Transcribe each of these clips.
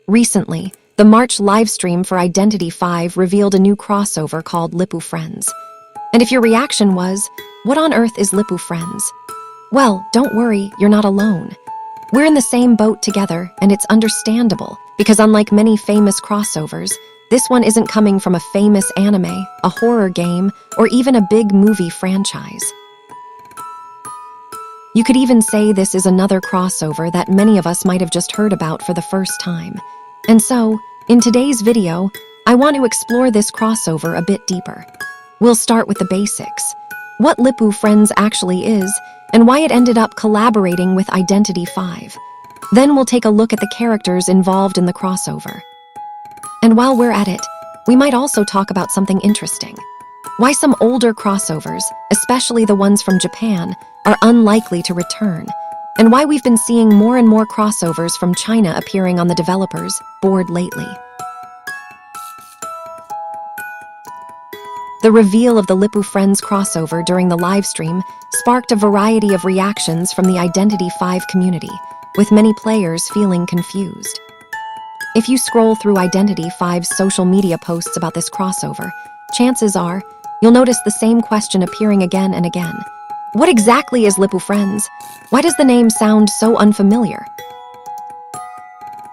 Recently, the March livestream for Identity 5 revealed a new crossover called Lipu Friends. And if your reaction was, "What on earth is Lipu Friends?" Well, don't worry, you're not alone. We're in the same boat together, and it's understandable, because unlike many famous crossovers, this one isn't coming from a famous anime, a horror game, or even a big movie franchise. You could even say this is another crossover that many of us might have just heard about for the first time. And so, in today's video, I want to explore this crossover a bit deeper. We'll start with the basics: what Lipu Friends actually is, and why it ended up collaborating with Identity 5. Then we'll take a look at the characters involved in the crossover. And while we're at it, we might also talk about something interesting: why some older crossovers, especially the ones from Japan, are unlikely to return, and why we've been seeing more and more crossovers from China appearing on the developers' board lately. The reveal of the Lipu Friends crossover during the livestream sparked a variety of reactions from the Identity 5 community, with many players feeling confused. If you scroll through Identity 5's social media posts about this crossover, chances are you'll notice the same question appearing again and again. What exactly is Lipu Friends? Why does the name sound so unfamiliar?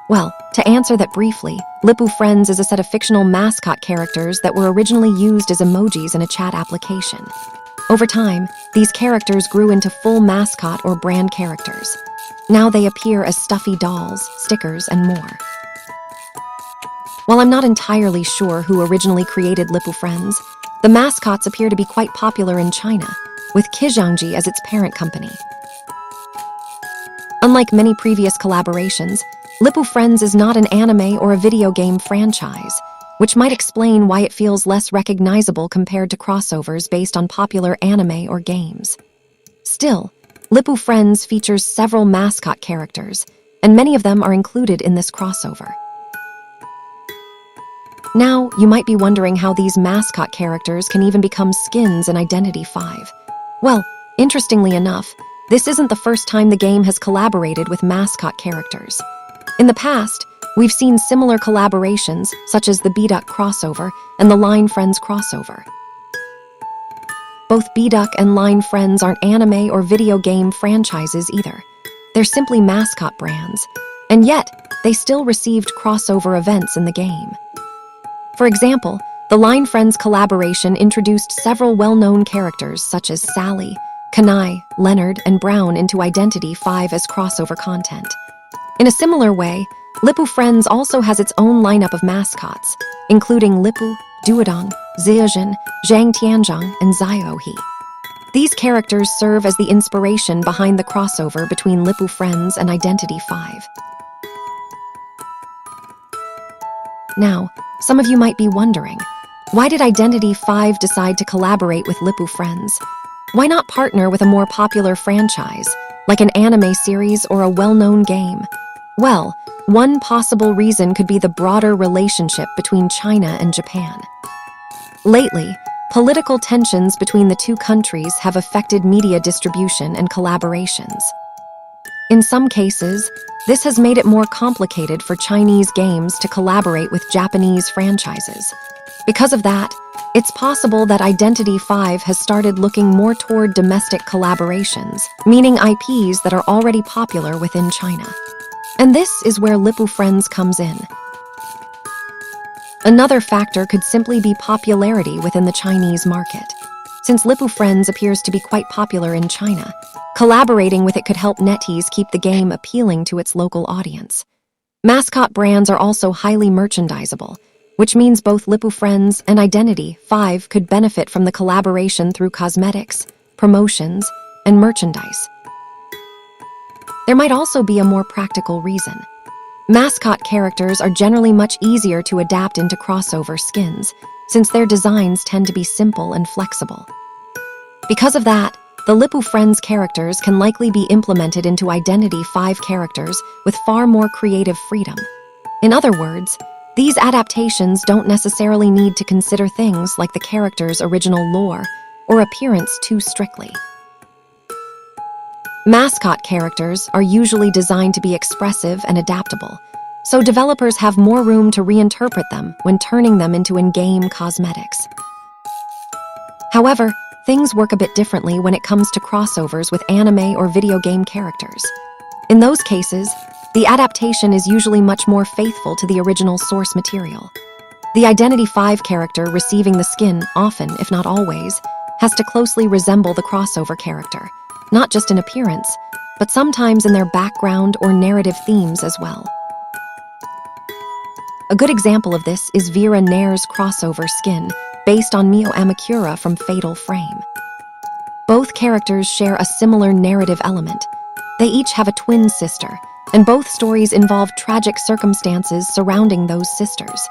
Well, to answer that briefly, Lipu Friends is a set of fictional mascot characters that were originally used as emojis in a chat application. Over time, these characters grew into full mascot or brand characters. Now they appear as stuffy dolls, stickers, and more. While I'm not entirely sure who originally created Lipu Friends, the mascots appear to be quite popular in China, with Qijiangji as its parent company. Unlike many previous collaborations, Lipu Friends is not an anime or a video game franchise, which might explain why it feels less recognizable compared to crossovers based on popular anime or games. Still, Lipu Friends features several mascot characters, and many of them are included in this crossover. Now, you might be wondering how these mascot characters can even become skins in Identity 5. Well, interestingly enough, this isn't the first time the game has collaborated with mascot characters. In the past, we've seen similar collaborations, such as the B-Duck crossover and the Line Friends crossover. Both B-Duck and Line Friends aren't anime or video game franchises either. They're simply mascot brands, and yet they still received crossover events in the game. For example, the Line Friends collaboration introduced several well-known characters such as Sally, Kanai, Leonard, and Brown into Identity 5 as crossover content. In a similar way, Lipu Friends also has its own lineup of mascots, including Lipu, Duodong, Ziyajin, Zhang Tianzhang, and Ziohe. These characters serve as the inspiration behind the crossover between Lipu Friends and Identity 5. Now, some of you might be wondering, why did Identity 5 decide to collaborate with Lipu Friends? Why not partner with a more popular franchise, like an anime series or a well-known game? Well, one possible reason could be the broader relationship between China and Japan. Lately, political tensions between the two countries have affected media distribution and collaborations. In some cases, this has made it more complicated for Chinese games to collaborate with Japanese franchises. Because of that, it's possible that Identity 5 has started looking more toward domestic collaborations, meaning IPs that are already popular within China. And this is where Lipu Friends comes in. Another factor could simply be popularity within the Chinese market. Since Lipu Friends appears to be quite popular in China, collaborating with it could help NetEase keep the game appealing to its local audience. Mascot brands are also highly merchandisable, which means both Lipu Friends and Identity 5 could benefit from the collaboration through cosmetics, promotions, and merchandise. There might also be a more practical reason. Mascot characters are generally much easier to adapt into crossover skins, since their designs tend to be simple and flexible. Because of that, the Lipu Friends characters can likely be implemented into Identity 5 characters with far more creative freedom. In other words, these adaptations don't necessarily need to consider things like the character's original lore or appearance too strictly. Mascot characters are usually designed to be expressive and adaptable, so developers have more room to reinterpret them when turning them into in-game cosmetics. However, things work a bit differently when it comes to crossovers with anime or video game characters. In those cases, the adaptation is usually much more faithful to the original source material. The Identity V character receiving the skin often, if not always, has to closely resemble the crossover character, not just in appearance, but sometimes in their background or narrative themes as well. A good example of this is Vera Nair's crossover skin, based on Mio Amakura from Fatal Frame. Both characters share a similar narrative element. They each have a twin sister, and both stories involve tragic circumstances surrounding those sisters.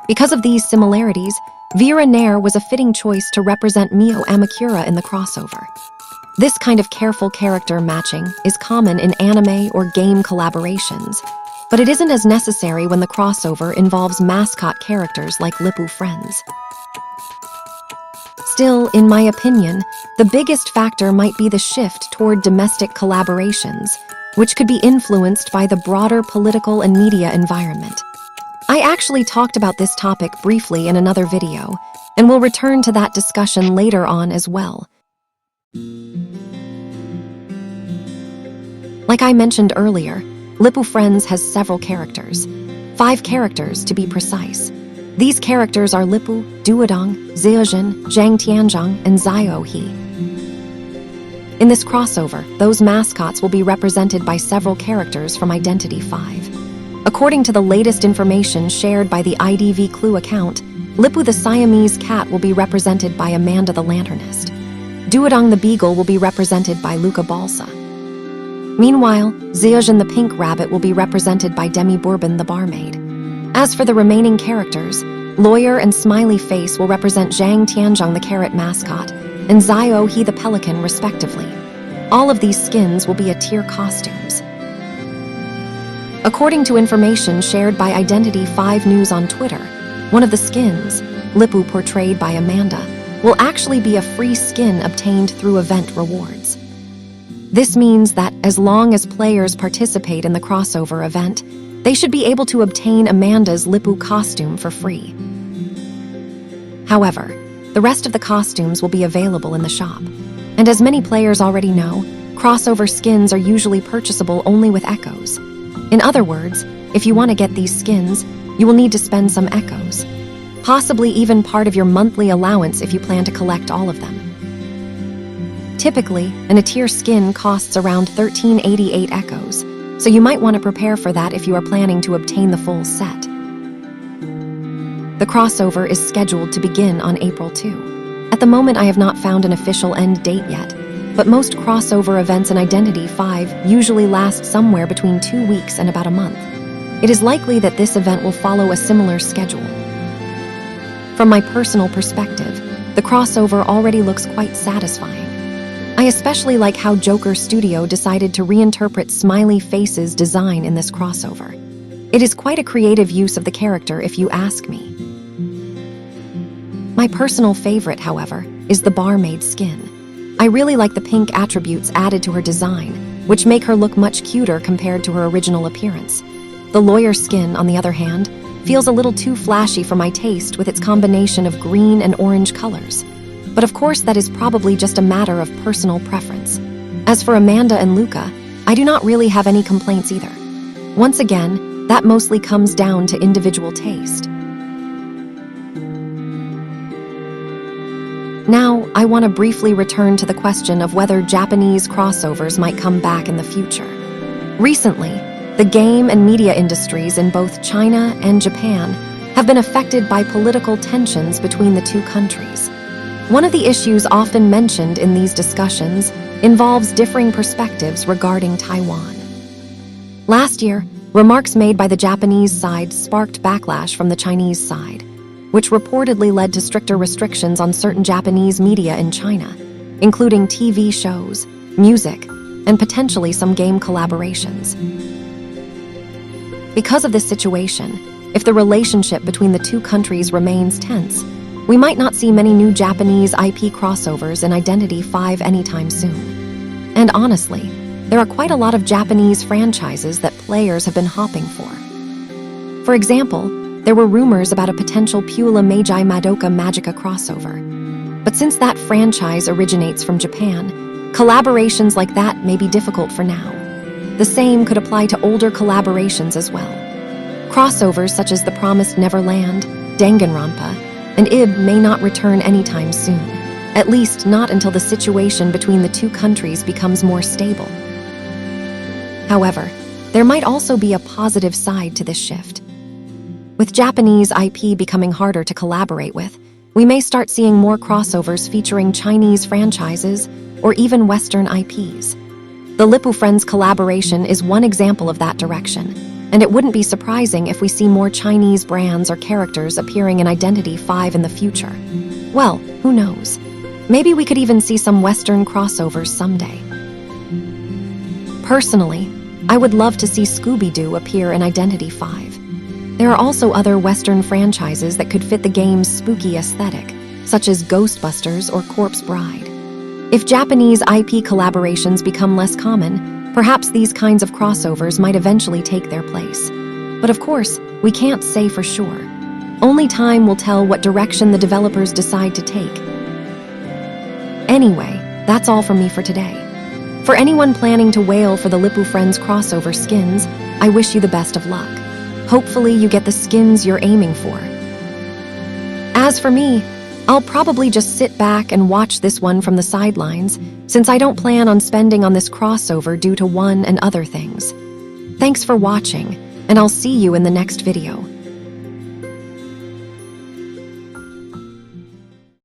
Because of these similarities, Vera Nair was a fitting choice to represent Mio Amakura in the crossover. This kind of careful character matching is common in anime or game collaborations, but it isn't as necessary when the crossover involves mascot characters like Lipu Friends. Still, in my opinion, the biggest factor might be the shift toward domestic collaborations, which could be influenced by the broader political and media environment. I actually talked about this topic briefly in another video, and we'll return to that discussion later on as well. Like I mentioned earlier, Lipu Friends has several characters, 5 characters to be precise. These characters are Lipu, Duodong, Zeojin, Zhang Tianzhang, and Zio He. In this crossover, those mascots will be represented by several characters from Identity V. According to the latest information shared by the IDV Clue account, Lipu the Siamese cat will be represented by Amanda the Lanternist. Duodong the beagle will be represented by Luca Balsa. Meanwhile, Zeojin the pink rabbit will be represented by Demi Bourbon the barmaid. As for the remaining characters, Lawyer and Smiley Face will represent Zhang Tianzhang the carrot mascot, and Zio He the pelican respectively. All of these skins will be tier costumes. According to information shared by Identity V News on Twitter, one of the skins, Lipu portrayed by Amanda, will actually be a free skin obtained through event rewards. This means that as long as players participate in the crossover event, they should be able to obtain Amanda's Lipu costume for free. However, the rest of the costumes will be available in the shop. And as many players already know, crossover skins are usually purchasable only with echoes. In other words, if you want to get these skins, you will need to spend some echoes, possibly even part of your monthly allowance if you plan to collect all of them. Typically, an tier skin costs around 1388 echoes, so you might want to prepare for that if you are planning to obtain the full set. The crossover is scheduled to begin on April 2. At the moment, I have not found an official end date yet, but most crossover events in Identity V usually last somewhere between 2 weeks and about a month. It is likely that this event will follow a similar schedule. From my personal perspective, the crossover already looks quite satisfying. I especially like how Joker Studio decided to reinterpret Smiley Face's design in this crossover. It is quite a creative use of the character if you ask me. My personal favorite, however, is the barmaid skin. I really like the pink attributes added to her design, which make her look much cuter compared to her original appearance. The lawyer skin, on the other hand, feels a little too flashy for my taste with its combination of green and orange colors. But of course, that is probably just a matter of personal preference. As for Amanda and Luca, I do not really have any complaints either. Once again, that mostly comes down to individual taste. Now, I want to briefly return to the question of whether Japanese crossovers might come back in the future. Recently, the game and media industries in both China and Japan have been affected by political tensions between the two countries. One of the issues often mentioned in these discussions involves differing perspectives regarding Taiwan. Last year, remarks made by the Japanese side sparked backlash from the Chinese side, which reportedly led to stricter restrictions on certain Japanese media in China, including TV shows, music, and potentially some game collaborations. Because of this situation, if the relationship between the two countries remains tense, we might not see many new Japanese IP crossovers in Identity V anytime soon. And honestly, there are quite a lot of Japanese franchises that players have been hopping for. For example, there were rumors about a potential Pula Magi Madoka Magica crossover. But since that franchise originates from Japan, collaborations like that may be difficult for now. The same could apply to older collaborations as well. Crossovers such as the promised Neverland, Danganronpa, and IB may not return anytime soon, at least not until the situation between the two countries becomes more stable. However, there might also be a positive side to this shift. With Japanese IP becoming harder to collaborate with, we may start seeing more crossovers featuring Chinese franchises or even Western IPs. The Lipu Friends collaboration is one example of that direction, and it wouldn't be surprising if we see more Chinese brands or characters appearing in Identity V in the future. Well, who knows? Maybe we could even see some Western crossovers someday. Personally, I would love to see Scooby-Doo appear in Identity V. There are also other Western franchises that could fit the game's spooky aesthetic, such as Ghostbusters or Corpse Bride. If Japanese IP collaborations become less common, perhaps these kinds of crossovers might eventually take their place. But of course, we can't say for sure. Only time will tell what direction the developers decide to take. Anyway, that's all from me for today. For anyone planning to wail for the Lipu Friends crossover skins, I wish you the best of luck. Hopefully you get the skins you're aiming for. As for me, I'll probably just sit back and watch this one from the sidelines, since I don't plan on spending on this crossover due to one and other things. Thanks for watching, and I'll see you in the next video.